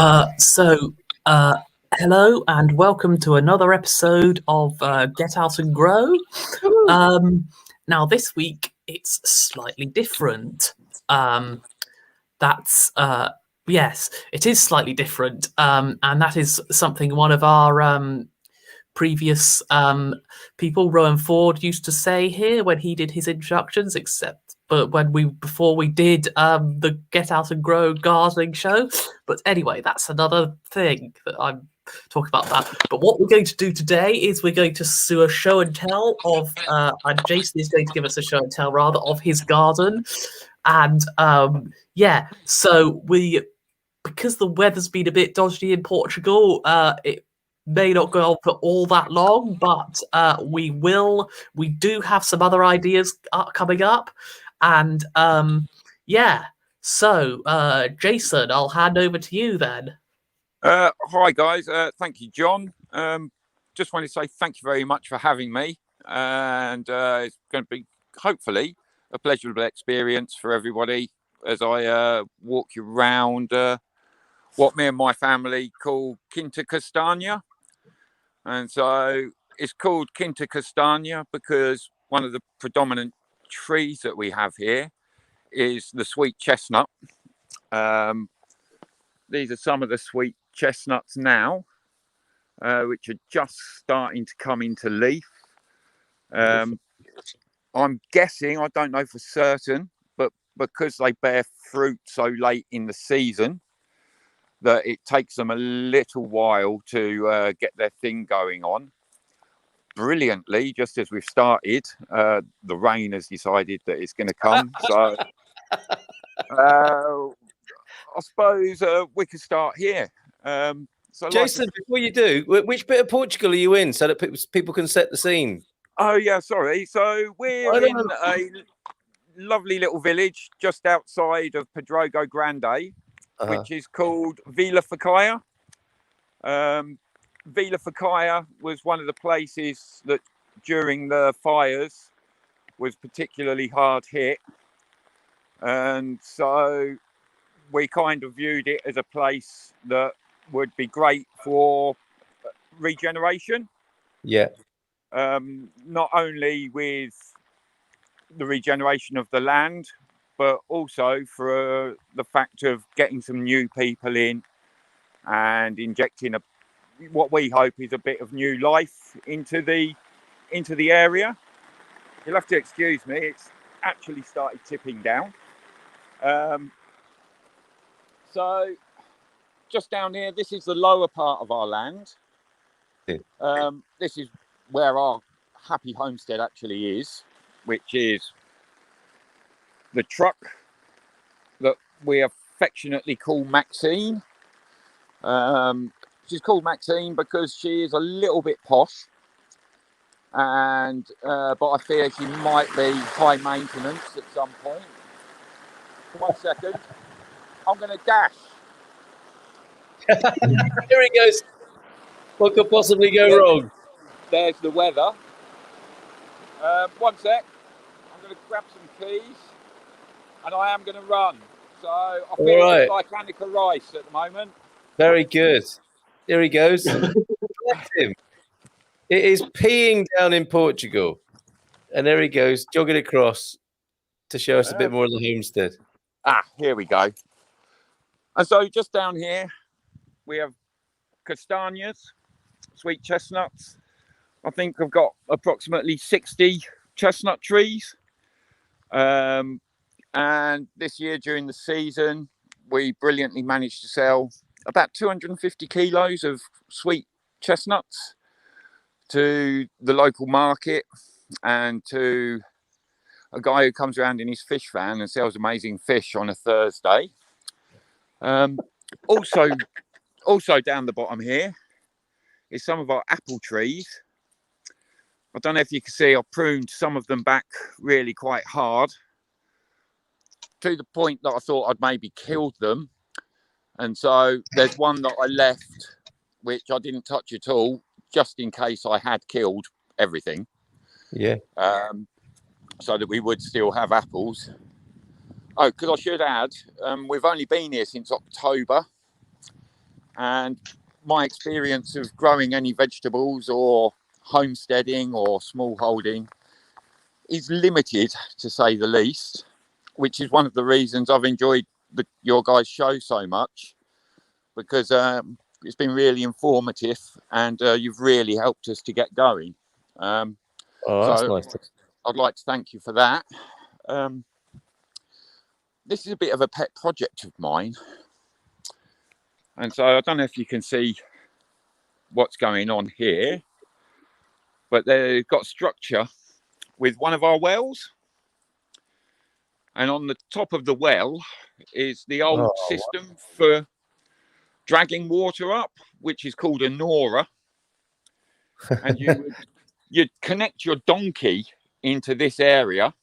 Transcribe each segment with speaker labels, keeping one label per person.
Speaker 1: So, hello and welcome to another episode of Get Out and Grow. Now, this week it's slightly different. Yes, it is slightly different, and that is something one of our previous people, Rowan Ford, used to say here when he did his introductions, but before we did the Get Out and Grow gardening show. But anyway, that's another thing that I'm talking about that. But what we're going to do today is we're going to do a show and tell of, and Jason is going to give us a show and tell rather of his garden. And so because the weather's been a bit dodgy in Portugal, it may not go on for all that long, but we do have some other ideas coming up. And so Jason, I'll hand over to you then.
Speaker 2: Hi guys, thank you, John. Just want to say thank you very much for having me, and it's going to be hopefully a pleasurable experience for everybody as I walk you around what me and my family call Quinta Castanha. And so it's called Quinta Castanha because one of the predominant trees that we have here is the sweet chestnut. These are some of the sweet chestnuts now, which are just starting to come into leaf. I'm guessing, I don't know for certain, but because they bear fruit so late in the season, that it takes them a little while to get their thing going on. Brilliantly, just as we've started, the rain has decided that it's going to come. So I suppose we could start here.
Speaker 3: So Jason, before you do, which bit of Portugal are you in so that people can set the scene?
Speaker 2: Oh, yeah, sorry. So we're in a lovely little village just outside of Pedrógão Grande, which is called Vila Facaya. Vila Facaya was one of the places that during the fires was particularly hard hit. And so we kind of viewed it as a place that would be great for regeneration.
Speaker 3: Yeah.
Speaker 2: Not only with the regeneration of the land, but also for the fact of getting some new people in and injecting what we hope is a bit of new life into the area. You'll have to excuse me, it's actually started tipping down. So just down here, this is the lower part of our land. This is where our happy homestead actually is, which is the truck that we affectionately call Maxine. She's called Maxine because she is a little bit posh, and but I fear she might be high maintenance at some point. 1 second, I'm going to dash.
Speaker 3: Here he goes. What could possibly go wrong?
Speaker 2: There's the weather. 1 sec. I'm going to grab some keys, and I am going to run. So I feel like Annika Rice at the moment.
Speaker 3: Very good. Here he goes. Bless him. It is peeing down in Portugal. And there he goes, jogging across to show us a bit more of the homestead.
Speaker 2: Here we go. And so just down here, we have castañas, sweet chestnuts. I think I've got approximately 60 chestnut trees. And this year during the season, we brilliantly managed to sell about 250 kilos of sweet chestnuts to the local market and to a guy who comes around in his fish van and sells amazing fish on a Thursday. Also down the bottom here is some of our apple trees. I don't know if you can see, I pruned some of them back really quite hard to the point that I thought I'd maybe killed them. And so there's one that I left, which I didn't touch at all, just in case I had killed everything.
Speaker 3: Yeah.
Speaker 2: So that we would still have apples. Oh, because I should add, we've only been here since October. And my experience of growing any vegetables or homesteading or small holding is limited, to say the least, which is one of the reasons I've enjoyed your guys' show so much, because it's been really informative, and you've really helped us to get going.
Speaker 3: Oh, that's
Speaker 2: so
Speaker 3: nice.
Speaker 2: I'd like to thank you for that. This is a bit of a pet project of mine, and so I don't know if you can see what's going on here, but they've got structure with one of our wells, and on the top of the well is the old system for dragging water up, which is called a Nora. And you'd connect your donkey into this area,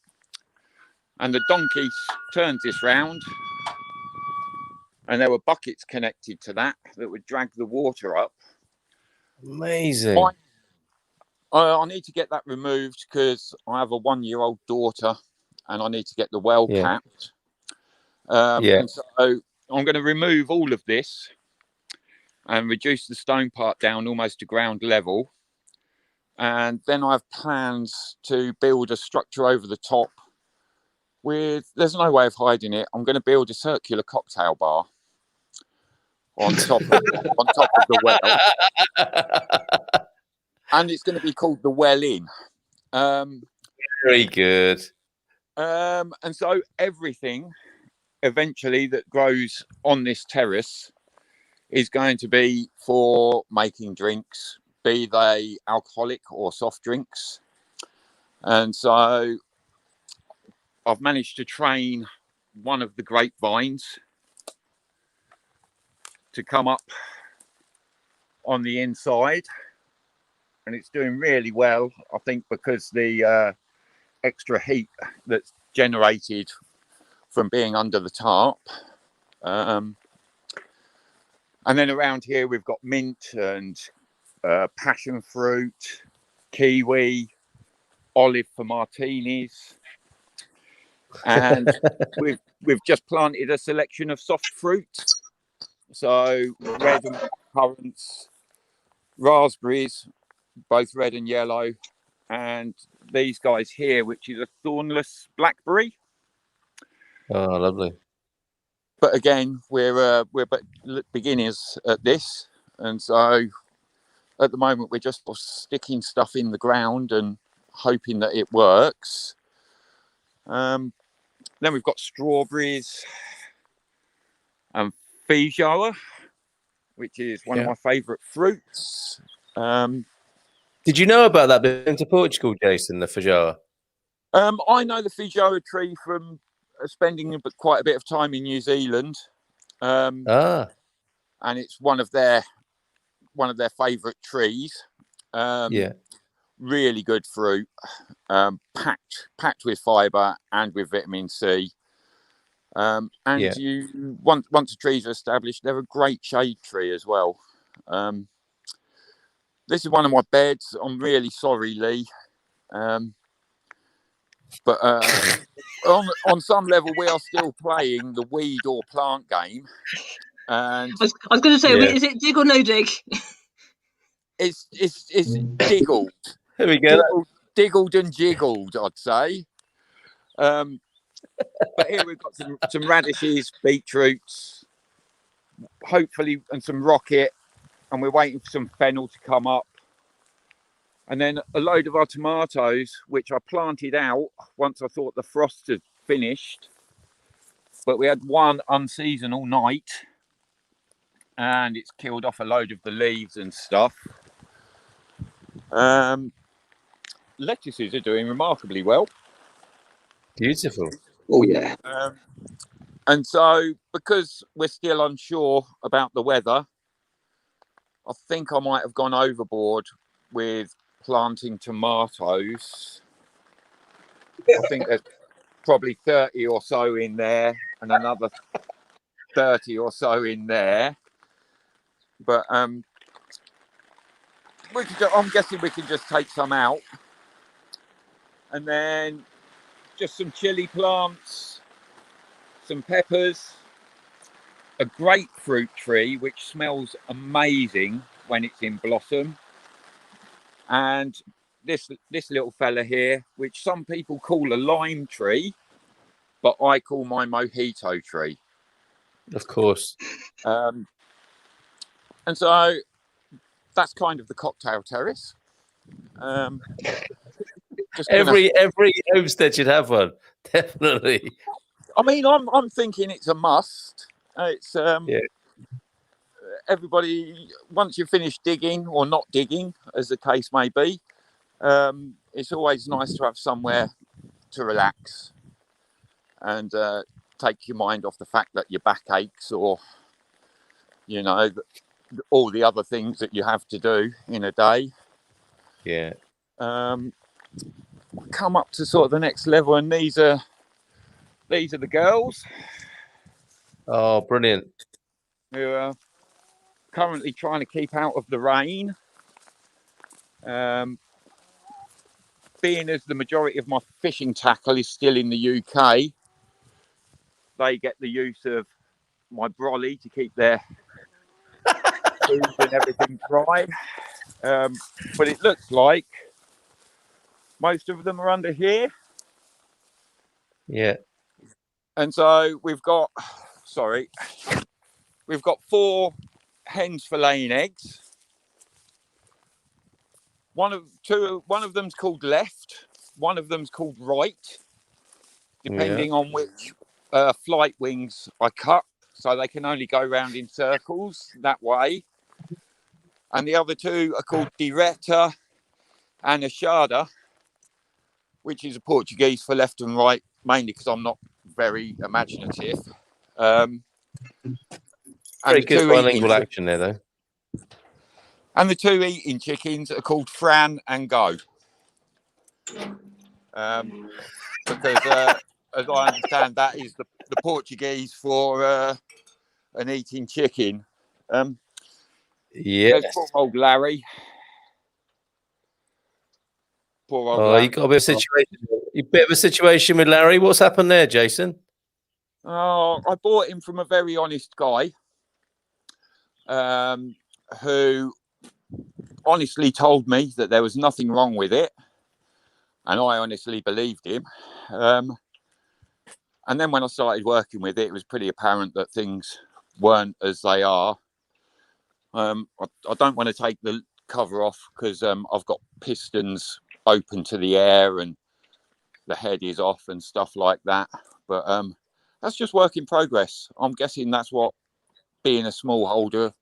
Speaker 2: and the donkey turns this round, and there were buckets connected to that would drag the water up.
Speaker 3: Amazing.
Speaker 2: I need to get that removed because I have a 1-year-old daughter, and I need to get the well capped. And so I'm going to remove all of this and reduce the stone part down almost to ground level. And then I have plans to build a structure over the top there's no way of hiding it. I'm going to build a circular cocktail bar on top of the well. And it's going to be called the Well Inn.
Speaker 3: Very good.
Speaker 2: And so everything eventually that grows on this terrace is going to be for making drinks, be they alcoholic or soft drinks. And so I've managed to train one of the grapevines to come up on the inside, and it's doing really well, I think, because the extra heat that's generated from being under the tarp. And then around here we've got mint and passion fruit, kiwi, olive for martinis, and we've just planted a selection of soft fruit, so red and currants, raspberries, both red and yellow, and these guys here, which is a thornless blackberry.
Speaker 3: Oh, lovely.
Speaker 2: But again, we're beginners at this, and so at the moment we're just sticking stuff in the ground and hoping that it works. Then we've got strawberries and feijoa, which is one of my favourite fruits.
Speaker 3: Did you know about that being to Portugal, Jason, the feijoa?
Speaker 2: I know the feijoa tree from spending quite a bit of time in New Zealand. And it's one of their favourite trees. Really good fruit, packed with fibre and with vitamin C. You once the trees are established, they're a great shade tree as well. This is one of my beds. I'm really sorry, Lee, but on some level we are still playing the weed or plant game. And
Speaker 4: I was going to say, is it dig or no dig?
Speaker 2: It's diggled.
Speaker 3: There we go.
Speaker 2: Diggled and jiggled, I'd say. But here we've got some radishes, beetroots, hopefully, and some rocket, and we're waiting for some fennel to come up. And then a load of our tomatoes, which I planted out once I thought the frost had finished. But we had one unseasonal night, and it's killed off a load of the leaves and stuff. Lettuces are doing remarkably well.
Speaker 3: Beautiful.
Speaker 4: Oh, yeah.
Speaker 2: And so, because we're still unsure about the weather, I think I might have gone overboard with planting tomatoes. I think there's probably 30 or so in there and another 30 or so in there. But I'm guessing we can just take some out. And then just some chili plants, some peppers, a grapefruit tree which smells amazing when it's in blossom, and this little fella here, which some people call a lime tree, but I call my mojito tree.
Speaker 3: Of course.
Speaker 2: And so that's kind of the cocktail terrace.
Speaker 3: Every homestead should have one, definitely.
Speaker 2: I mean, I'm thinking it's a must. It's everybody, once you finish digging or not digging, as the case may be, it's always nice to have somewhere to relax and take your mind off the fact that your back aches, or you know, all the other things that you have to do in a day.
Speaker 3: Yeah.
Speaker 2: Come up to sort of the next level, and these are the girls.
Speaker 3: Oh, brilliant.
Speaker 2: Who are currently trying to keep out of the rain. Being as the majority of my fishing tackle is still in the UK, they get the use of my brolly to keep their food and everything dry. But it looks like most of them are under here.
Speaker 3: Yeah.
Speaker 2: And so we've got 4 hens for laying eggs. One of them's called left, one of them's called right, depending on which flight wings I cut, so they can only go round in circles that way. And the other 2 are called direta and ashada, which is a Portuguese for left and right, mainly because I'm not very imaginative.
Speaker 3: Very good bilingual action there, though.
Speaker 2: And the 2 eating chickens are called Fran and Go. Because as I understand, that is the Portuguese for an eating chicken.
Speaker 3: Yeah.
Speaker 2: Poor old Larry. Poor old Larry.
Speaker 3: You got a bit of a situation with Larry. What's happened there, Jason?
Speaker 2: Oh, I bought him from a very honest guy who honestly told me that there was nothing wrong with it, and I honestly believed him. And then when I started working with it, it was pretty apparent that things weren't as they are. I don't want to take the cover off because I've got pistons open to the air and the head is off and stuff like that. But that's just work in progress. I'm guessing that's what being a smallholder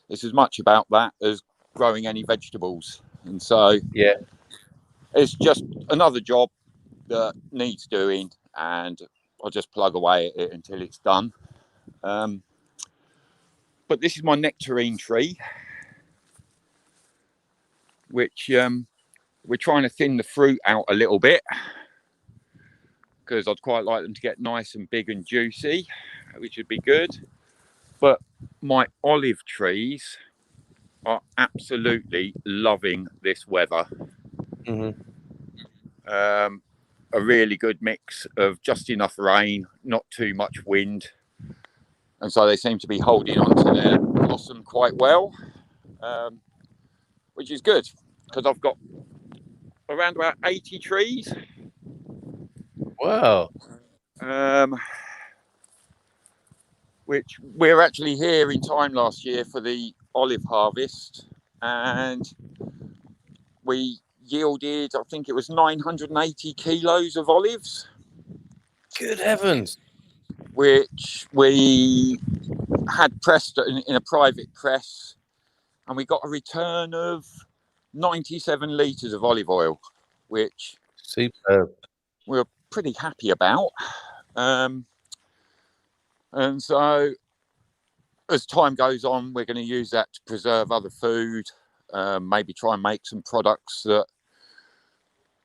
Speaker 2: is as much about that as growing any vegetables. And so it's just another job that needs doing, and I'll just plug away at it until it's done. But this is my nectarine tree, which we're trying to thin the fruit out a little bit because I'd quite like them to get nice and big and juicy, which would be good. But my olive trees are absolutely loving this weather. A really good mix of just enough rain, not too much wind, and so they seem to be holding on to their blossom quite well, which is good because I've got around about 80 trees.
Speaker 3: Wow.
Speaker 2: Which we're actually here in time last year for the olive harvest, and we yielded, I think it was 980 kilos of olives.
Speaker 3: Good heavens.
Speaker 2: Which we had pressed in a private press, and we got a return of 97 litres of olive oil, which
Speaker 3: superb.
Speaker 2: We were pretty happy about. And so as time goes on, we're going to use that to preserve other food, maybe try and make some products that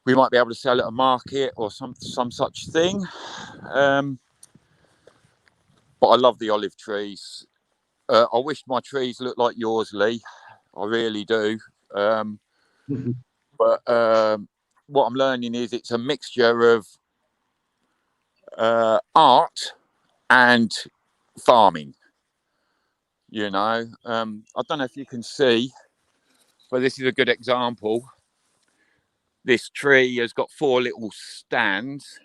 Speaker 2: we might be able to sell at a market or some such thing. But I love the olive trees. I wish my trees looked like yours, Lee. I really do. But what I'm learning is it's a mixture of art and farming. I don't know if you can see, but this is a good example. This tree has got 4 little stands,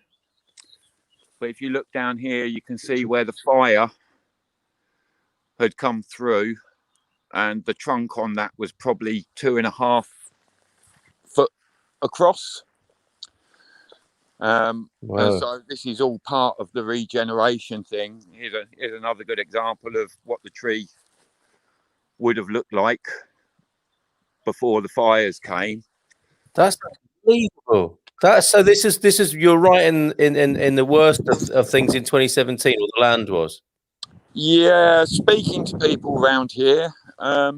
Speaker 2: but if you look down here, you can see where the fire had come through, and the trunk on that was probably 2.5 foot across. And so this is all part of the regeneration thing. Here's another good example of what the tree would have looked like before the fires came.
Speaker 3: That's unbelievable. This is you're right in the worst of things in 2017, or the land was.
Speaker 2: Yeah, speaking to people around here, I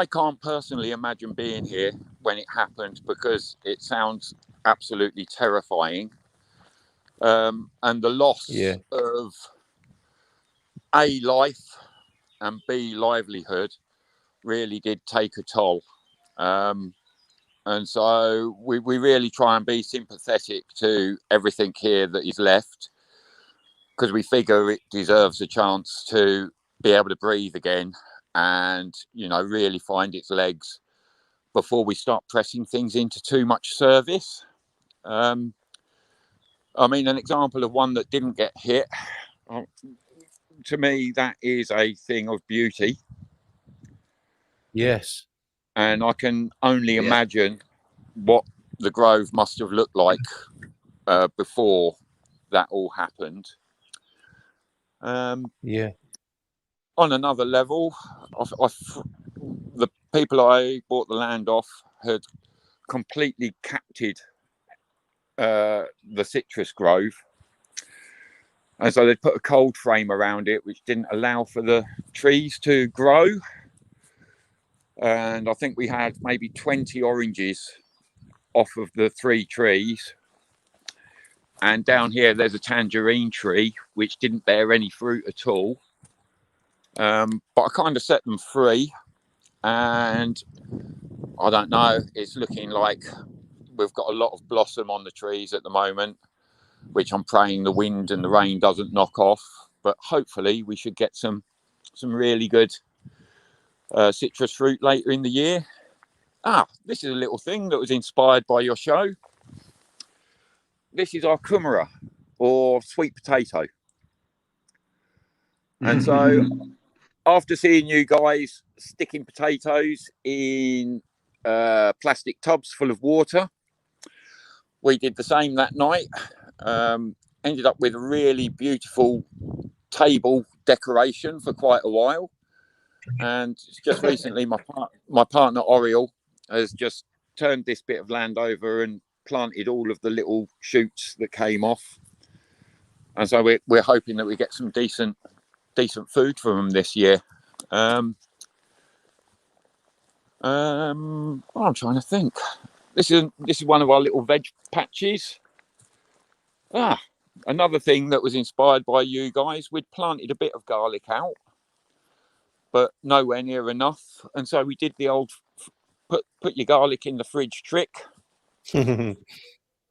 Speaker 2: can't personally imagine being here when it happened, because it sounds absolutely terrifying. And the loss of A, life, and B, livelihood really did take a toll. And so we really try and be sympathetic to everything here that is left, because we figure it deserves a chance to be able to breathe again and, really find its legs before we start pressing things into too much service. An example of one that didn't get hit, to me, that is a thing of beauty.
Speaker 3: Yes.
Speaker 2: And I can only imagine what the grove must have looked like before that all happened. On another level, the people I bought the land off had completely captured the citrus grove, and so they'd put a cold frame around it, which didn't allow for the trees to grow. And I think we had maybe 20 oranges off of the 3 trees. And down here, there's a tangerine tree, which didn't bear any fruit at all. But I kind of set them free. And I don't know, it's looking like we've got a lot of blossom on the trees at the moment, which I'm praying the wind and the rain doesn't knock off. But hopefully we should get some really good citrus fruit later in the year. This is a little thing that was inspired by your show. This is our kumara, or sweet potato. And so after seeing you guys sticking potatoes in plastic tubs full of water, we did the same that night. Ended up with a really beautiful table decoration for quite a while. And just recently, my partner Oriel has just turned this bit of land over and planted all of the little shoots that came off. And so we're hoping that we get some decent food from them this year. I'm trying to think. This is one of our little veg patches. Another thing that was inspired by you guys, we'd planted a bit of garlic out, but nowhere near enough. And so we did the old put your garlic in the fridge trick. And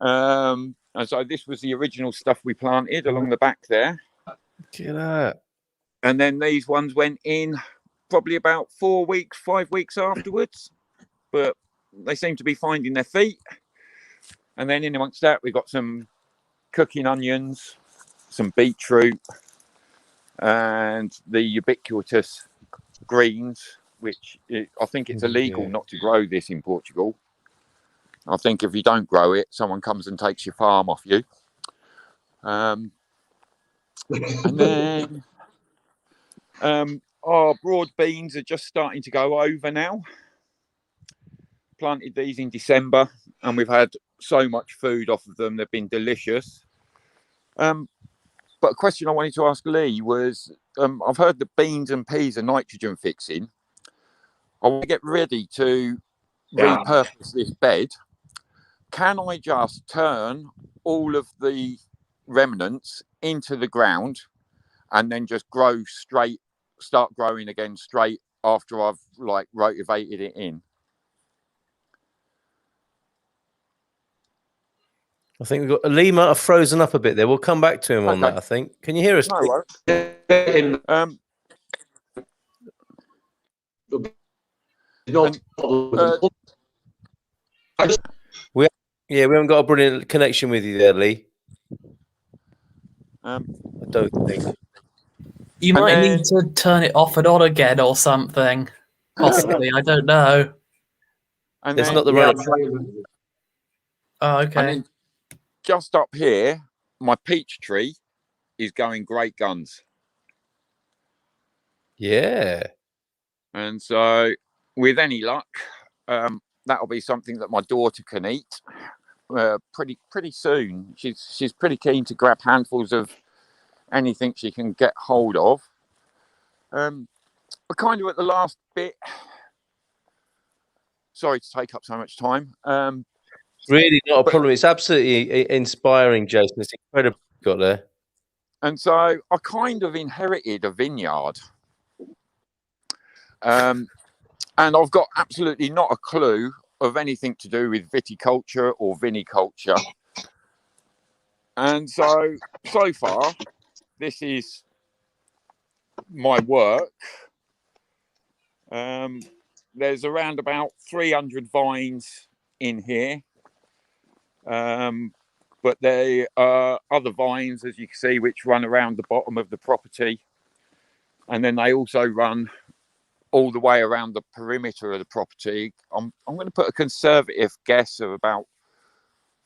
Speaker 2: so this was the original stuff we planted along the back there.
Speaker 3: Look at that.
Speaker 2: And then these ones went in probably about 5 weeks afterwards, but they seem to be finding their feet. And then in amongst that, we've got some cooking onions, some beetroot, and the ubiquitous greens, which I think it's illegal not to grow this in Portugal. I think if you don't grow it, someone comes and takes your farm off you. And then our broad beans are just starting to go over now. Planted these in December, and we've had so much food off of them. They've been delicious. But a question I wanted to ask Lee was, I've heard that beans and peas are nitrogen fixing. I want to get ready to repurpose this bed. Can I just turn all of the remnants into the ground and then just start growing again straight after I've rotivated it in?
Speaker 3: I think we've got Lee might have frozen up a bit there. We'll come back to him on
Speaker 2: Okay.
Speaker 3: that, I think. Can you hear us?
Speaker 2: No
Speaker 3: Lee?
Speaker 2: worries.
Speaker 3: We haven't got a brilliant connection with you there, Lee.
Speaker 2: I
Speaker 3: don't think.
Speaker 1: You might need to turn it off and on again or something. Possibly, I don't know.
Speaker 2: And
Speaker 3: it's
Speaker 2: then,
Speaker 3: not the right.
Speaker 1: Oh, okay.
Speaker 2: And then just up here, my peach tree is going great guns.
Speaker 3: Yeah.
Speaker 2: And so, with any luck, that'll be something that my daughter can eat pretty soon. She's pretty keen to grab handfuls of anything she can get hold of. We're kind of at the last bit. Sorry to take up so much time.
Speaker 3: Really not a problem. It's absolutely inspiring, Jason. It's incredible what you've got there.
Speaker 2: And so I kind of inherited a vineyard. And I've got absolutely not a clue of anything to do with viticulture or viniculture. And so far, this is my work. There's around about 300 vines in here. But there are other vines, as you can see, which run around the bottom of the property. And then they also run all the way around the perimeter of the property. I'm going to put a conservative guess of about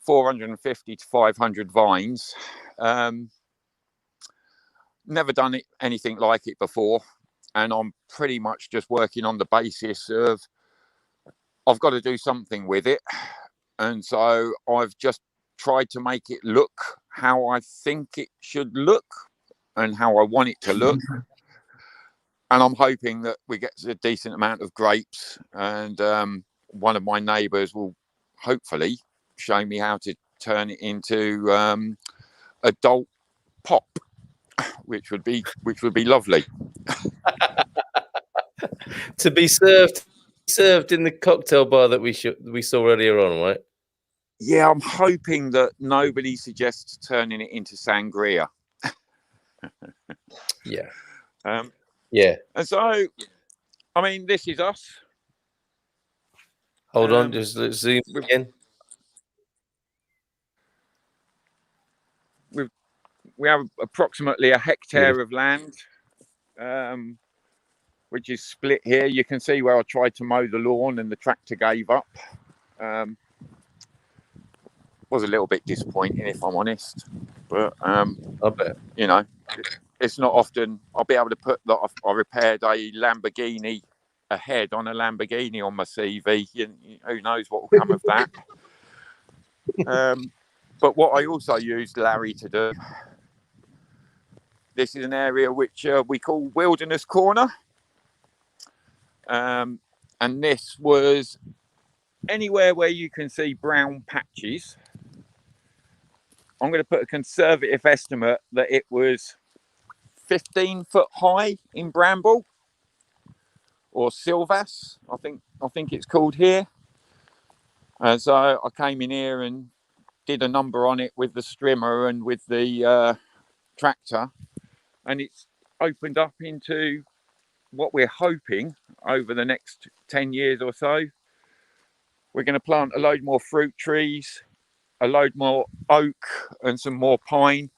Speaker 2: 450 to 500 vines. Never done anything like it before. And I'm pretty much just working on the basis of I've got to do something with it. And so I've just tried to make it look how I think it should look and how I want it to look. And I'm hoping that we get a decent amount of grapes. And one of my neighbours will hopefully show me how to turn it into adult pop, which would be lovely.
Speaker 3: To be served in the cocktail bar that we saw earlier on, right?
Speaker 2: Yeah, I'm hoping that nobody suggests turning it into sangria.
Speaker 3: Yeah.
Speaker 2: Yeah. And so, I mean, this is us.
Speaker 3: Hold on, just let's zoom again.
Speaker 2: We have approximately a hectare of land, which is split here. You can see where I tried to mow the lawn and the tractor gave up. Was a little bit disappointing, if I'm honest. But I
Speaker 3: bet.
Speaker 2: You know, it's not often I'll be able to put that I repaired a Lamborghini, a head on a Lamborghini on my CV. Who knows what will come of that? But what I also used Larry to do. This is an area which we call Wilderness Corner. And this was anywhere where you can see brown patches. I'm going to put a conservative estimate that it was 15 foot high in bramble or sylvass, I think it's called here. And so I came in here and did a number on it with the strimmer and with the tractor, and it's opened up into what we're hoping over the next 10 years or so. We're going to plant a load more fruit trees, a load more oak and some more pine,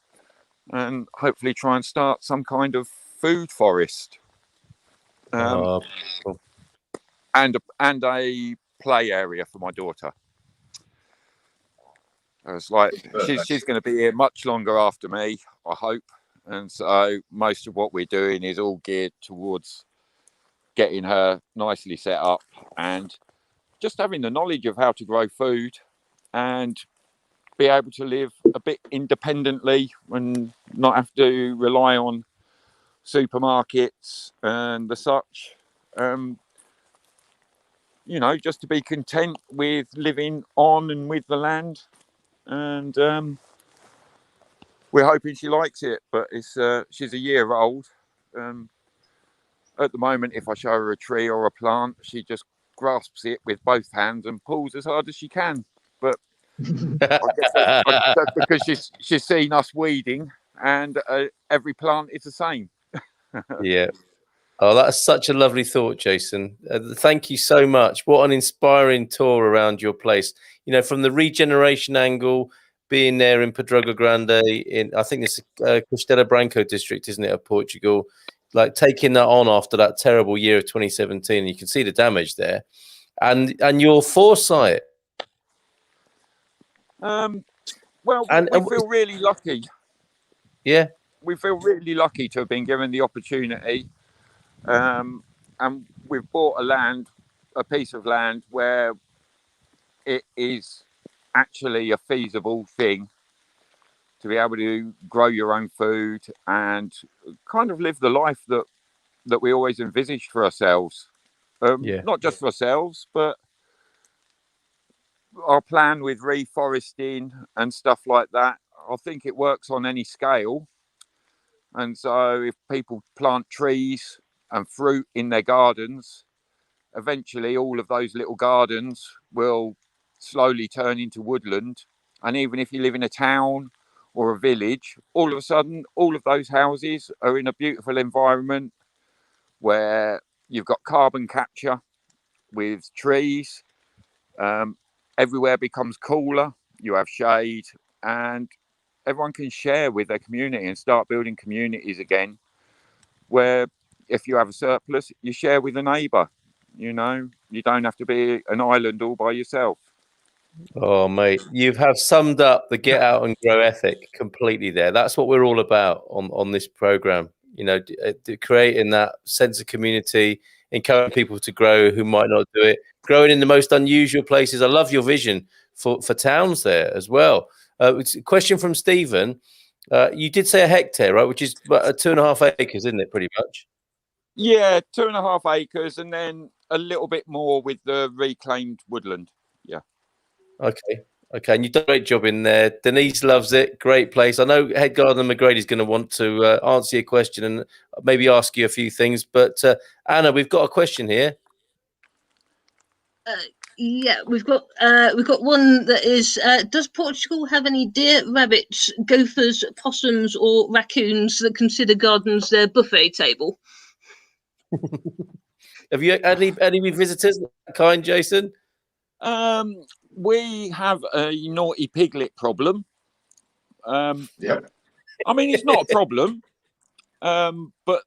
Speaker 2: and hopefully try and start some kind of food forest.
Speaker 3: Cool.
Speaker 2: And a play area for my daughter. It's like she's going to be here much longer after me, I hope. And so most of what we're doing is all geared towards getting her nicely set up and just having the knowledge of how to grow food and be able to live a bit independently and not have to rely on supermarkets and the such. Just to be content with living on and with the land. And we're hoping she likes it, but she's a year old. At the moment, if I show her a tree or a plant, she just grasps it with both hands and pulls as hard as she can. But I guess that's because she's seen us weeding, and every plant is the same.
Speaker 3: Yeah. Oh, that's such a lovely thought, Jason. Thank you so much. What an inspiring tour around your place. You know, from the regeneration angle, being there in Pedrógão Grande, in I think it's Castelo Branco district, isn't it, of Portugal? Like taking that on after that terrible year of 2017, you can see the damage there, and your foresight.
Speaker 2: Well,
Speaker 3: And
Speaker 2: we feel really lucky.
Speaker 3: Yeah,
Speaker 2: we feel really lucky to have been given the opportunity, and we've bought a piece of land where it is actually a feasible thing to be able to grow your own food and kind of live the life that we always envisaged for ourselves. Not just for ourselves, but our plan with reforesting and stuff like that. I think it works on any scale. And so if people plant trees and fruit in their gardens, eventually all of those little gardens will slowly turn into woodland. And even if you live in a town or a village, all of a sudden, all of those houses are in a beautiful environment where you've got carbon capture with trees. Everywhere becomes cooler. You have shade, and everyone can share with their community and start building communities again, where if you have a surplus, you share with a neighbour. You know, you don't have to be an island all by yourself.
Speaker 3: Oh, mate, you have summed up the get out and grow ethic completely there. That's what we're all about on this program. You know, creating that sense of community, encouraging people to grow who might not do it, growing in the most unusual places. I love your vision for towns there as well. It's a question from Stephen. You did say a hectare, right? Which is about 2.5 acres, isn't it, pretty much?
Speaker 2: Yeah, 2.5 acres, and then a little bit more with the reclaimed woodland. Yeah.
Speaker 3: Okay. And you've done a great job in there. Denise loves it. Great place. I know Head Gardener McGrady is going to want to answer your question and maybe ask you a few things. But Anna, we've got a question here.
Speaker 4: Yeah, we've got one that is: does Portugal have any deer, rabbits, gophers, possums, or raccoons that consider gardens their buffet table?
Speaker 3: Have you had any visitors of that kind, Jason?
Speaker 2: We have a naughty piglet problem.
Speaker 5: Yeah.
Speaker 2: I mean, it's not a problem. But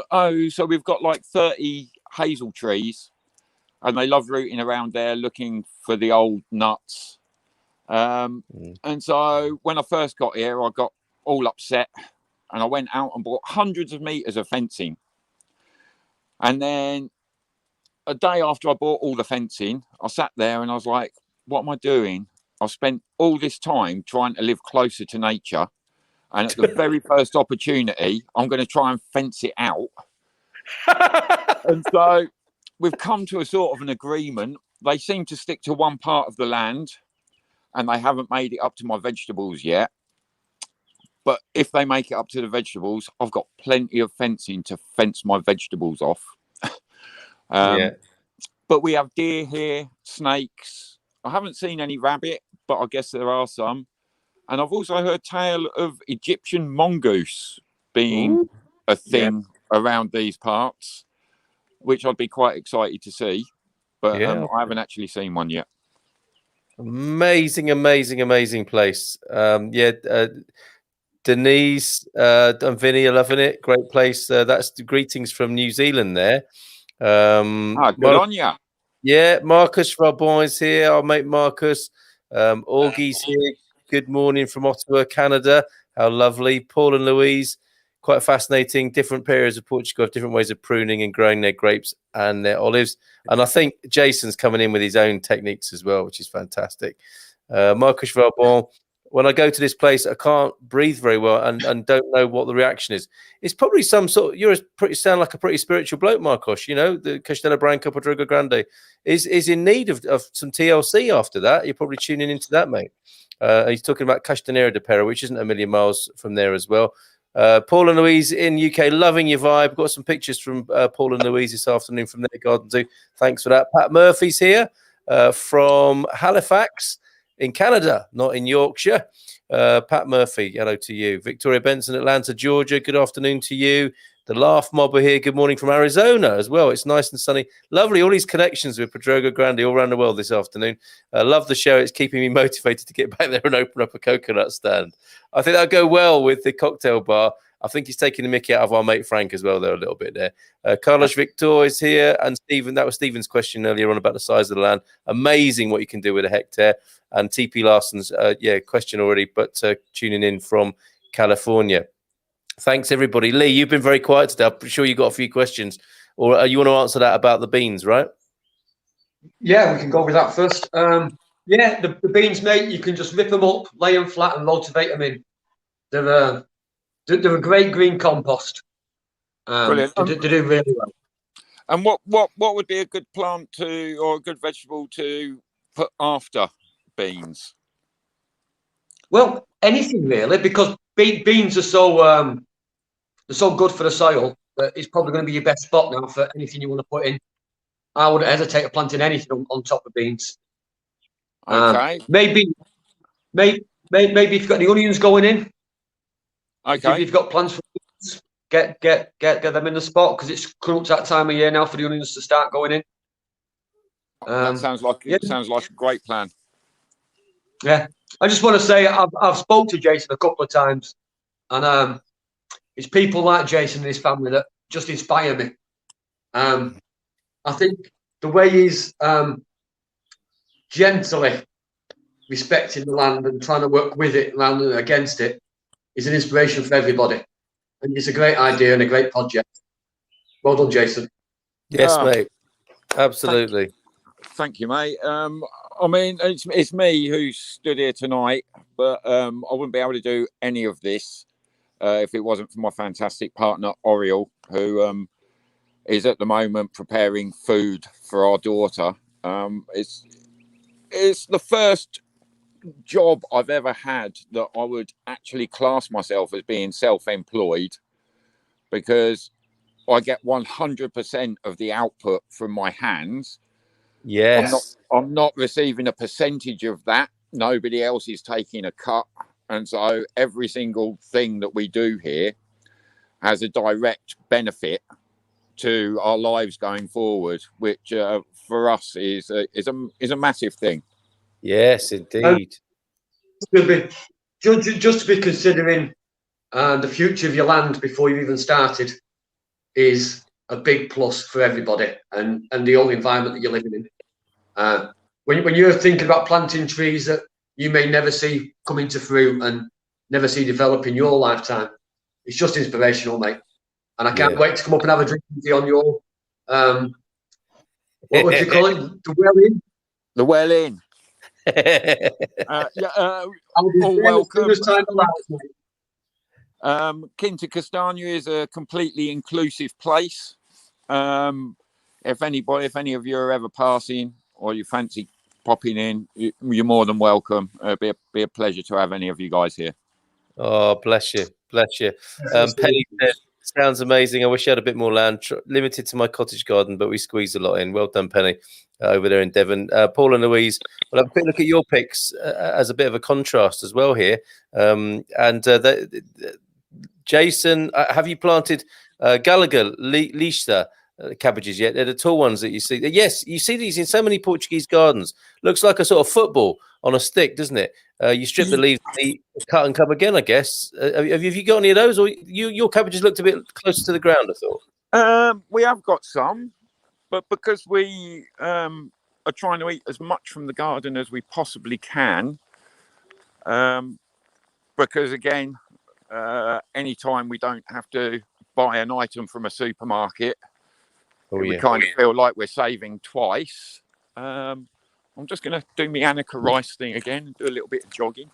Speaker 2: so we've got like 30 hazel trees, and they love rooting around there looking for the old nuts. And so when I first got here, I got all upset, and I went out and bought hundreds of meters of fencing. And then a day after I bought all the fencing, I sat there and I was like, what am I doing? I've spent all this time trying to live closer to nature, and at the very first opportunity, I'm going to try and fence it out. And so we've come to a sort of an agreement. They seem to stick to one part of the land, and they haven't made it up to my vegetables yet. But if they make it up to the vegetables, I've got plenty of fencing to fence my vegetables off. But we have deer here, snakes. I haven't seen any rabbit, but I guess there are some. And I've also heard tale of Egyptian mongoose being a thing around these parts, which I'd be quite excited to see. But I haven't actually seen one yet.
Speaker 3: Amazing place. Denise and Vinny are loving it. Great place. That's the greetings from New Zealand there.
Speaker 2: Good on ya.
Speaker 3: Yeah, Marcus Rabon is here. Our mate Marcus. Augie's here. Good morning from Ottawa, Canada. How lovely. Paul and Louise. Quite fascinating. Different periods of Portugal have different ways of pruning and growing their grapes and their olives. And I think Jason's coming in with his own techniques as well, which is fantastic. Marcus Rabon. When I go to this place, I can't breathe very well and don't know what the reaction is. It's probably some sort. Sound like a pretty spiritual bloke, Marcos. You know, the Castelo Branco, Pedrógão Grande is in need of some TLC after that. You're probably tuning into that, mate. He's talking about Castanheira de Pera, which isn't a million miles from there as well. Paul and Louise in UK, loving your vibe. Got some pictures from Paul and Louise this afternoon from their garden too. Thanks for that. Pat Murphy's here from Halifax. in Canada, not in Yorkshire. Pat Murphy, hello to you. Victoria Benson, Atlanta, Georgia, good afternoon to you. The Laugh Mob are here. Good morning from Arizona as well. It's nice and sunny. Lovely. All these connections with Pedrógão Grande all around the world this afternoon. Love the show. It's keeping me motivated to get back there and open up a coconut stand. I think that'll go well with the cocktail bar. I think he's taking the mickey out of our mate Frank as well, there a little bit there. Carlos Victor is here. And Stephen, that was Stephen's question earlier on about the size of the land. Amazing what you can do with a hectare. And TP Larson's, question already, but tuning in from California. Thanks, everybody. Lee, you've been very quiet today. I'm sure you got a few questions. Or you want to answer that about the beans, right?
Speaker 6: Yeah, we can go with that first. The beans, mate, you can just rip them up, lay them flat and motivate them in. They're a great green compost.
Speaker 2: Brilliant.
Speaker 6: They do really well.
Speaker 2: And what would be a good plant or a good vegetable to put after beans?
Speaker 6: Well, anything really, because beans are so good for the soil that it's probably going to be your best spot now for anything you want to put in. I wouldn't hesitate to planting anything on top of beans.
Speaker 2: Okay.
Speaker 6: Maybe if you've got any onions going in.
Speaker 2: Okay.
Speaker 6: If you've got plans for beans, get them in the spot because it's coming up to that time of year now for the onions to start going in.
Speaker 2: That sounds like a great plan.
Speaker 6: Yeah, I just want to say I've spoke to Jason a couple of times, and it's people like Jason and his family that just inspire me. I think the way he's gently respecting the land and trying to work with it rather than against it is an inspiration for everybody. And it's a great idea and a great project. Well done, Jason.
Speaker 3: Yes, mate. Absolutely.
Speaker 2: Thank you, mate. I mean, it's me who stood here tonight, but I wouldn't be able to do any of this if it wasn't for my fantastic partner, Oriel, who is at the moment preparing food for our daughter. It's the first job I've ever had that I would actually class myself as being self-employed, because I get 100% of the output from my hands.
Speaker 3: Yes.
Speaker 2: I'm not receiving a percentage of that. Nobody else is taking a cut. And so every single thing that we do here has a direct benefit to our lives going forward, which for us is a massive thing.
Speaker 3: Yes, indeed.
Speaker 6: Just to be considering the future of your land before you even started is a big plus for everybody and the whole environment that you're living in. When you're thinking about planting trees that you may never see come into fruit and never see develop in your lifetime, it's just inspirational, mate. And I can't wait to come up and have a drink with you on your what would you call it? The well in.
Speaker 2: The well in. All welcome. Quinta Castagna is a completely inclusive place. If any of you are ever passing or you fancy popping in, you're more than welcome. It'd be a pleasure to have any of you guys here.
Speaker 3: Oh, bless you. Penny said, sounds amazing. I wish I had a bit more land. Limited to my cottage garden, but we squeezed a lot in. Well done, Penny, over there in Devon. Paul and Louise, well, have a quick look at your picks as a bit of a contrast as well here. Jason, have you planted Gallagher, Lista cabbages yet? They're the tall ones that you see. Yes, you see these in so many Portuguese gardens. Looks like a sort of football on a stick, doesn't it? You strip the leaves, cut and come again, I guess. Have you got any of those? Or your cabbages looked a bit closer to the ground, I thought.
Speaker 2: We have got some, but because we are trying to eat as much from the garden as we possibly can, because again, anytime we don't have to buy an item from a supermarket, we kind of feel like we're saving twice. I'm just going to do my Annika Rice thing again and do a little bit of jogging.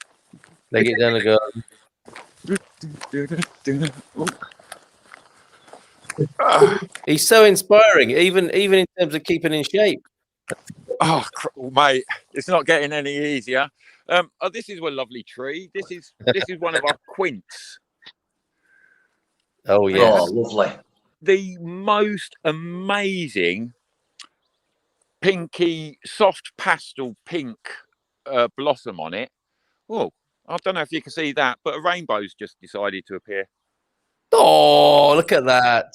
Speaker 3: Leg it down the garden. He's so inspiring, even in terms of keeping in shape.
Speaker 2: Oh, mate, it's not getting any easier. This is a lovely tree. This is one of our quints.
Speaker 3: Oh, yeah.
Speaker 6: Oh, lovely.
Speaker 2: The most amazing pinky, soft pastel pink blossom on it. Oh, I don't know if you can see that, but a rainbow's just decided to appear.
Speaker 3: Oh, look at that.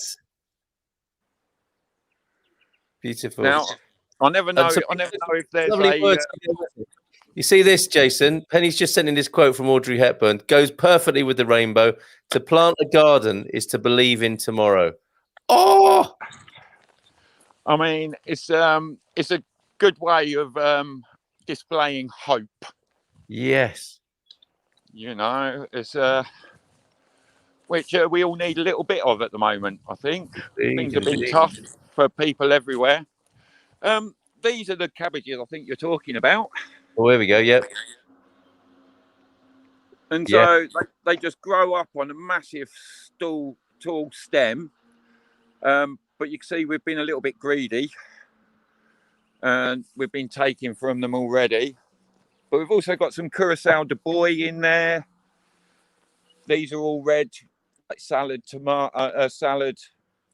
Speaker 3: Beautiful.
Speaker 2: Now, I never know.
Speaker 3: So,
Speaker 2: I never know if there's
Speaker 3: lovely words. You see this, Jason? Penny's just sending this quote from Audrey Hepburn. Goes perfectly with the rainbow. To plant a garden is to believe in tomorrow. Oh,
Speaker 2: I mean, it's a good way of displaying hope.
Speaker 3: yes.
Speaker 2: You know, it's which we all need a little bit of at the moment. I think things have been tough for people everywhere. These are the cabbages I think you're talking about.
Speaker 3: Oh, here we go. Yep.
Speaker 2: And so they just grow up on a massive tall stem. But you can see we've been a little bit greedy and we've been taking from them already. But we've also got some Curacao de Bois in there. These are all red, like salad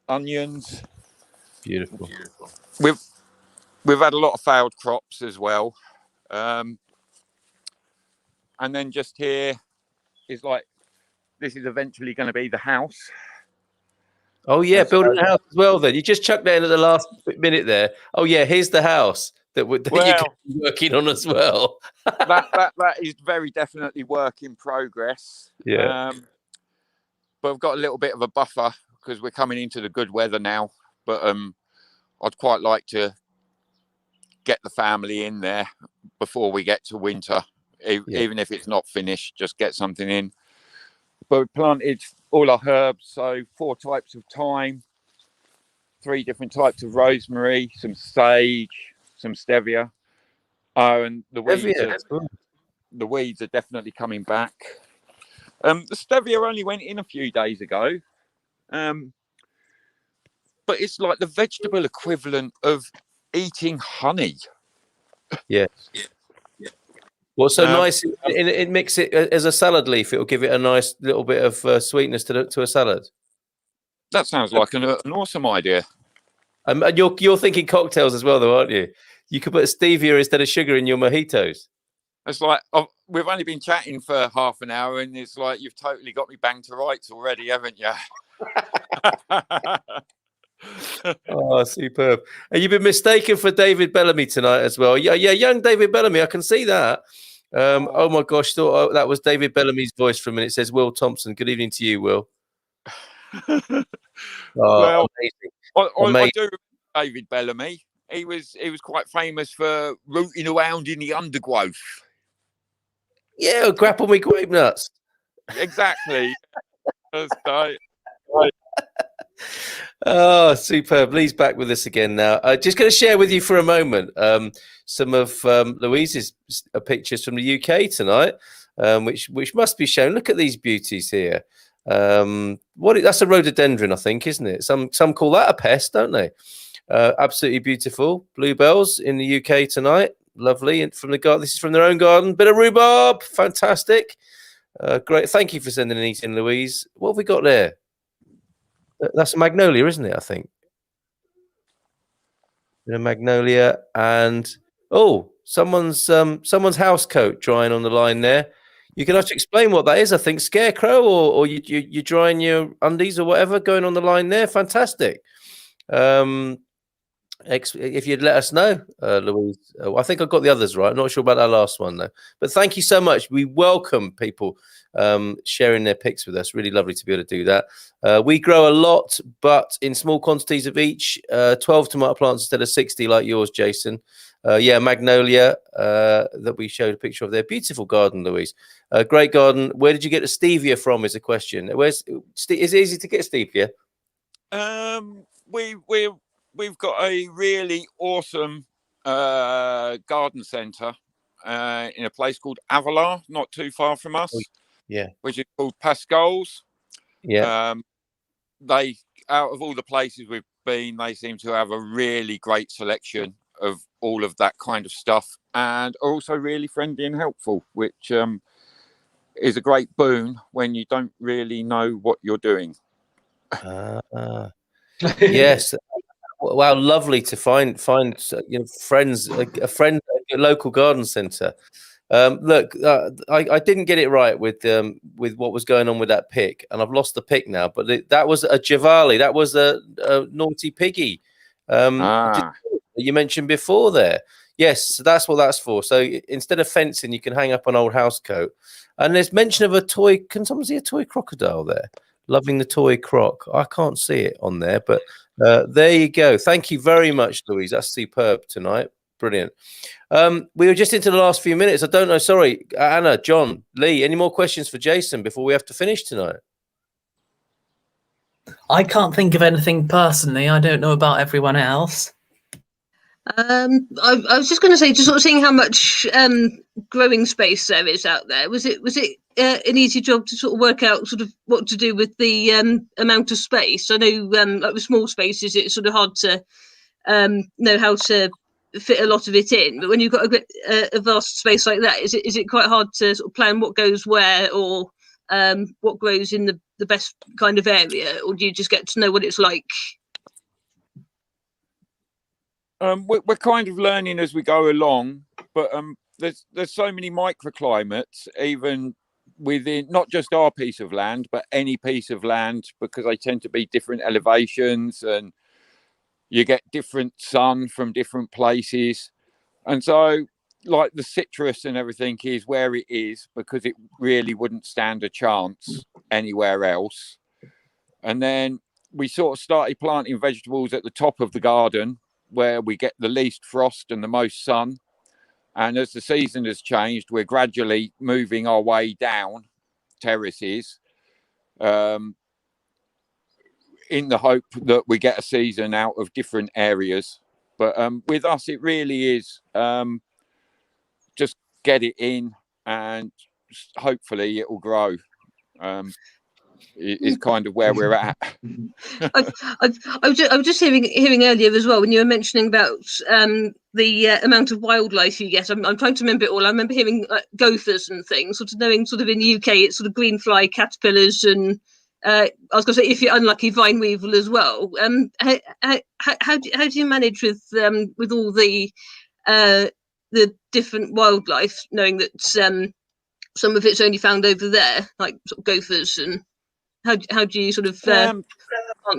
Speaker 2: onions.
Speaker 3: Beautiful.
Speaker 2: We've had a lot of failed crops as well. And then just here is like, this is eventually going to be the house.
Speaker 3: Oh, yeah, building a house as well then. You just chucked that in at the last minute there. Oh, yeah, here's the house that you're working on as well.
Speaker 2: that is very definitely work in progress.
Speaker 3: Yeah.
Speaker 2: But I've got a little bit of a buffer because we're coming into the good weather now. But I'd quite like to get the family in there before we get to winter. Even if it's not finished, just get something in. But we planted all our herbs, so 4 types of thyme, 3 different types of rosemary, some sage, some stevia. Oh, and the weeds are definitely coming back. The stevia only went in a few days ago, but it's like the vegetable equivalent of eating honey.
Speaker 3: Yes. What's so nice, it mix it as a salad leaf. It'll give it a nice little bit of sweetness to a salad.
Speaker 2: That sounds like an awesome idea.
Speaker 3: And you're thinking cocktails as well, though, aren't you? You could put stevia instead of sugar in your mojitos.
Speaker 2: It's like we've only been chatting for half an hour, and it's like you've totally got me banged to rights already, haven't you?
Speaker 3: Oh, superb. And you've been mistaken for David Bellamy tonight as well. Yeah, young David Bellamy. I can see that. Oh my gosh, thought that was David Bellamy's voice for a minute. It says Will Thompson. Good evening to you, Will.
Speaker 2: Well,
Speaker 3: amazing.
Speaker 2: I do remember David Bellamy. He was quite famous for rooting around in the undergrowth.
Speaker 3: Yeah, grapple me grape nuts.
Speaker 2: Exactly.
Speaker 3: Oh, superb. Lee's back with us again now. Just going to share with you for a moment some of Louise's pictures from the UK tonight, which must be shown. Look at these beauties here. That's a rhododendron, I think, isn't it? Some call that a pest, don't they? Absolutely beautiful. Bluebells in the UK tonight. Lovely. And from the garden, this is from their own garden. Bit of rhubarb. Fantastic. Great. Thank you for sending these in, Louise. What have we got there? That's a magnolia, isn't it? I think. A magnolia and someone's house coat drying on the line there. You can have to explain what that is. I think scarecrow or you're drying your undies or whatever going on the line there. Fantastic. If you'd let us know, Louise. I think I got the others right. I'm not sure about that last one though. But thank you so much. We welcome people sharing their pics with us. Really lovely to be able to do that. We grow a lot, but in small quantities of each. 12 tomato plants instead of 60 like yours, Jason. Magnolia that we showed a picture of there. Beautiful garden, Louise. Great garden. Where did you get the stevia from? Is a question. Is it easy to get stevia?
Speaker 2: We've got a really awesome garden centre in a place called Avalar, not too far from us.
Speaker 3: Yeah,
Speaker 2: which is called Pascal's.
Speaker 3: Yeah,
Speaker 2: they out of all the places we've been, they seem to have a really great selection of all of that kind of stuff, and are also really friendly and helpful, which is a great boon when you don't really know what you're doing.
Speaker 3: Yes. Wow, lovely to find friends, a friend, a local garden centre. Look, I didn't get it right with what was going on with that pick, and I've lost the pick now. But that was a Javali. That was a naughty piggy. You mentioned before there. Yes, so that's what that's for. So instead of fencing, you can hang up an old house coat. And there's mention of a toy. Can someone see a toy crocodile there? Loving the toy croc. I can't see it on there, but there you go. Thank you very much, Louise. That's superb tonight. Brilliant. We were just into the last few minutes. I don't know. Sorry, Anna, John, Lee, any more questions for Jason before we have to finish tonight?
Speaker 1: I can't think of anything personally. I don't know about everyone else.
Speaker 4: I was just going to say, just sort of seeing how much growing space there is out there. Was it an easy job to sort of work out sort of what to do with the amount of space? I know, like with small spaces, it's sort of hard to know how to fit a lot of it in. But when you've got a vast space like that, is it quite hard to sort of plan what goes where, or what grows in the best kind of area, or do you just get to know what it's like?
Speaker 2: We're kind of learning as we go along, but there's so many microclimates, even within not just our piece of land, but any piece of land, because they tend to be different elevations and you get different sun from different places. And so, like the citrus and everything is where it is because it really wouldn't stand a chance anywhere else. And then we sort of started planting vegetables at the top of the garden, where we get the least frost and the most sun. And as the season has changed, we're gradually moving our way down terraces in the hope that we get a season out of different areas. But with us, it really is just get it in and hopefully it will grow. Is kind of where we're at.
Speaker 4: I was just hearing earlier as well when you were mentioning about the amount of wildlife you get. I'm trying to remember it all. I remember hearing gophers and things. Sort of knowing, sort of in the UK, it's sort of green fly, caterpillars, and I was going to say, if you're unlucky, vine weevil as well. How do you manage with all the different wildlife, knowing that some of it's only found over there, like sort of gophers and how do you sort of plant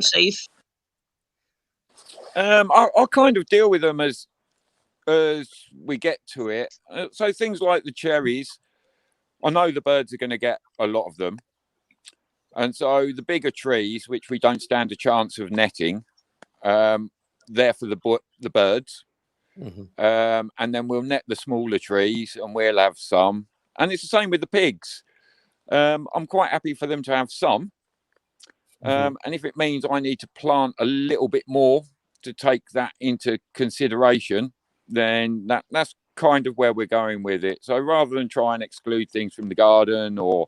Speaker 4: safe?
Speaker 2: I'll kind of deal with them as we get to it. So things like the cherries, I know the birds are going to get a lot of them. And so the bigger trees, which we don't stand a chance of netting, they're for the birds. Mm-hmm. And then we'll net the smaller trees and we'll have some. And it's the same with the pigs. I'm quite happy for them to have some. And if it means I need to plant a little bit more to take that into consideration, then that's kind of where we're going with it. So rather than try and exclude things from the garden or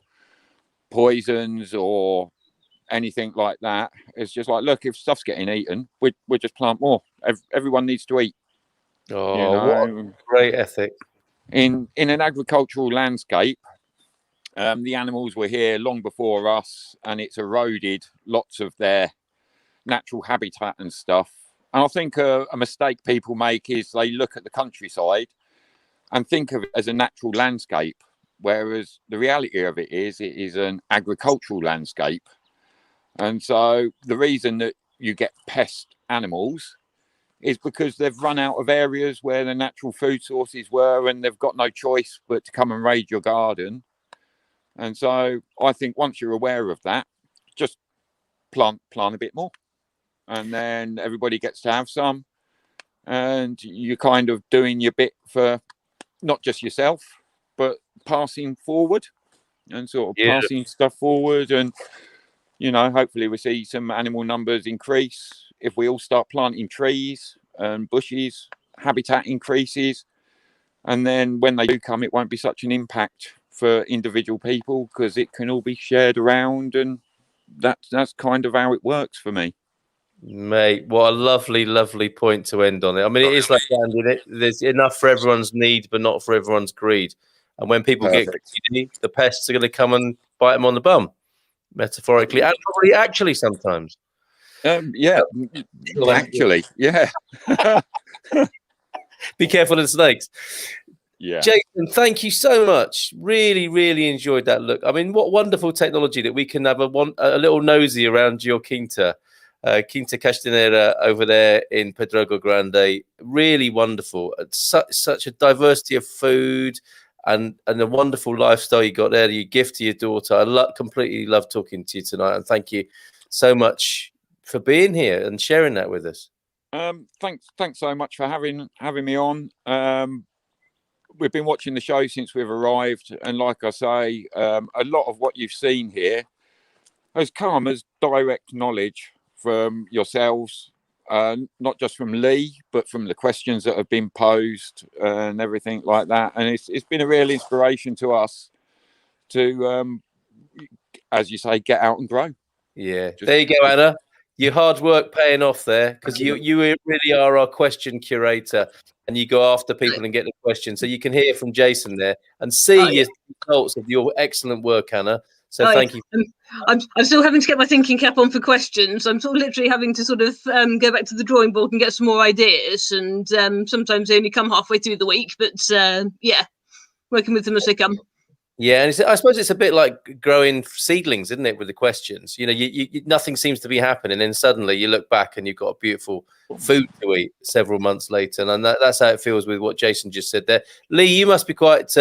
Speaker 2: poisons or anything like that, it's just like, look, if stuff's getting eaten, we'll just plant more. Everyone needs to eat.
Speaker 3: Oh, you know? What a great ethic.
Speaker 2: In an agricultural landscape, the animals were here long before us, and it's eroded lots of their natural habitat and stuff. And I think a mistake people make is they look at the countryside and think of it as a natural landscape, whereas the reality of it is an agricultural landscape. And so the reason that you get pest animals is because they've run out of areas where the natural food sources were, and they've got no choice but to come and raid your garden. And so I think once you're aware of that, just plant a bit more, and then everybody gets to have some, and you're kind of doing your bit for not just yourself, but passing forward and sort of passing stuff forward. And, you know, hopefully we see some animal numbers increase. If we all start planting trees and bushes, habitat increases. And then when they do come, it won't be such an impact for individual people because it can all be shared around, and that's kind of how it works for me.
Speaker 3: Mate, what a lovely point to end on it. I mean, it is like there's enough for everyone's need, but not for everyone's greed. And when people get greedy, the pests are going to come and bite them on the bum, metaphorically and probably actually sometimes.
Speaker 2: Actually.
Speaker 3: Be careful of the snakes.
Speaker 2: Yeah.
Speaker 3: Jason, thank you so much. Really, really enjoyed that look. I mean, what wonderful technology that we can have a little nosy around your Quinta Castanera over there in Pedrógão Grande. Really wonderful. Such a diversity of food and a wonderful lifestyle you got there. You gift to your daughter. I completely love talking to you tonight, and thank you so much for being here and sharing that with us.
Speaker 2: Thanks so much for having me on. We've been watching the show since we've arrived, and like I say, a lot of what you've seen here has come as direct knowledge from yourselves, not just from Lee, but from the questions that have been posed and everything like that. And it's been a real inspiration to us to, as you say, get out and grow.
Speaker 3: Yeah, there you go, Anna. Your hard work paying off there, because you really are our question curator, and you go after people and get the questions. So you can hear from Jason there and see your results of your excellent work, Anna. So thank you.
Speaker 4: I'm still having to get my thinking cap on for questions. I'm sort of literally having to sort of go back to the drawing board and get some more ideas. And sometimes they only come halfway through the week, but yeah, working with them as they come.
Speaker 3: Yeah, and I suppose it's a bit like growing seedlings, isn't it, with the questions? You know, you nothing seems to be happening, and then suddenly you look back and you've got a beautiful food to eat several months later. And that's how it feels with what Jason just said there. Lee, you must be quite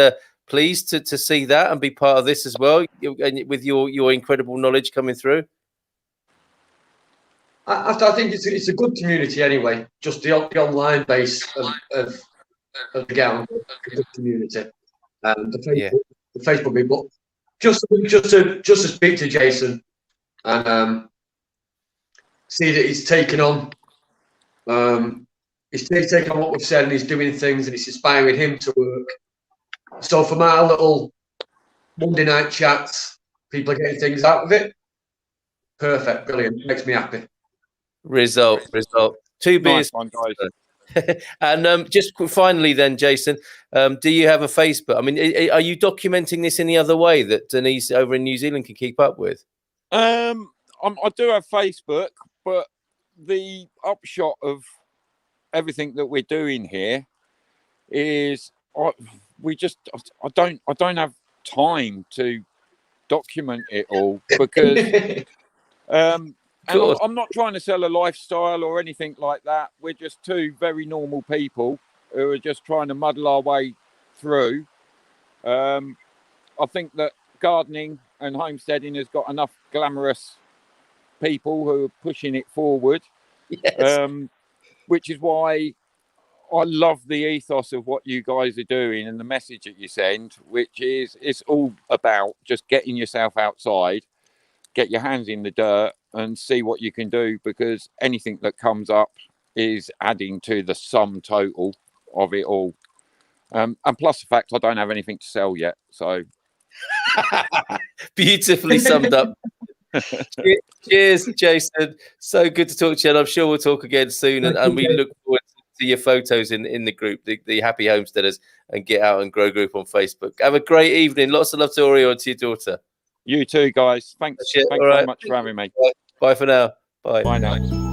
Speaker 3: pleased to see that and be part of this as well, with your incredible knowledge coming through.
Speaker 6: I think it's a good community anyway. Just the online base of the gown community and the Facebook people. Just to speak to Jason and see that he's taken on. He's taken on what we've said, and he's doing things, and it's inspiring him to work. So from our little Monday night chats, people are getting things out of it. Perfect, brilliant, makes me happy.
Speaker 3: Result. 2 beers.
Speaker 2: Nice one, guys.
Speaker 3: And just finally then, Jason, do you have a Facebook? I mean, are you documenting this any other way that Denise over in New Zealand can keep up with?
Speaker 2: I do have Facebook, but the upshot of everything that we're doing here is I don't have time to document it all, because and I'm not trying to sell a lifestyle or anything like that. We're just two very normal people who are just trying to muddle our way through. I think that gardening and homesteading has got enough glamorous people who are pushing it forward.
Speaker 3: Yes.
Speaker 2: Which is why I love the ethos of what you guys are doing and the message that you send, which is it's all about just getting yourself outside, get your hands in the dirt and see what you can do, because anything that comes up is adding to the sum total of it all. And plus the fact I don't have anything to sell yet. So
Speaker 3: beautifully summed up. Cheers, Jason. So good to talk to you, and I'm sure we'll talk again soon. And we look forward to your photos in the group, the Happy Homesteaders and Get Out and Grow group on Facebook. Have a great evening. Lots of love to Oreo and to your daughter.
Speaker 2: You too, guys. Thanks very much for having me.
Speaker 3: Bye for now. Bye.
Speaker 2: Bye now.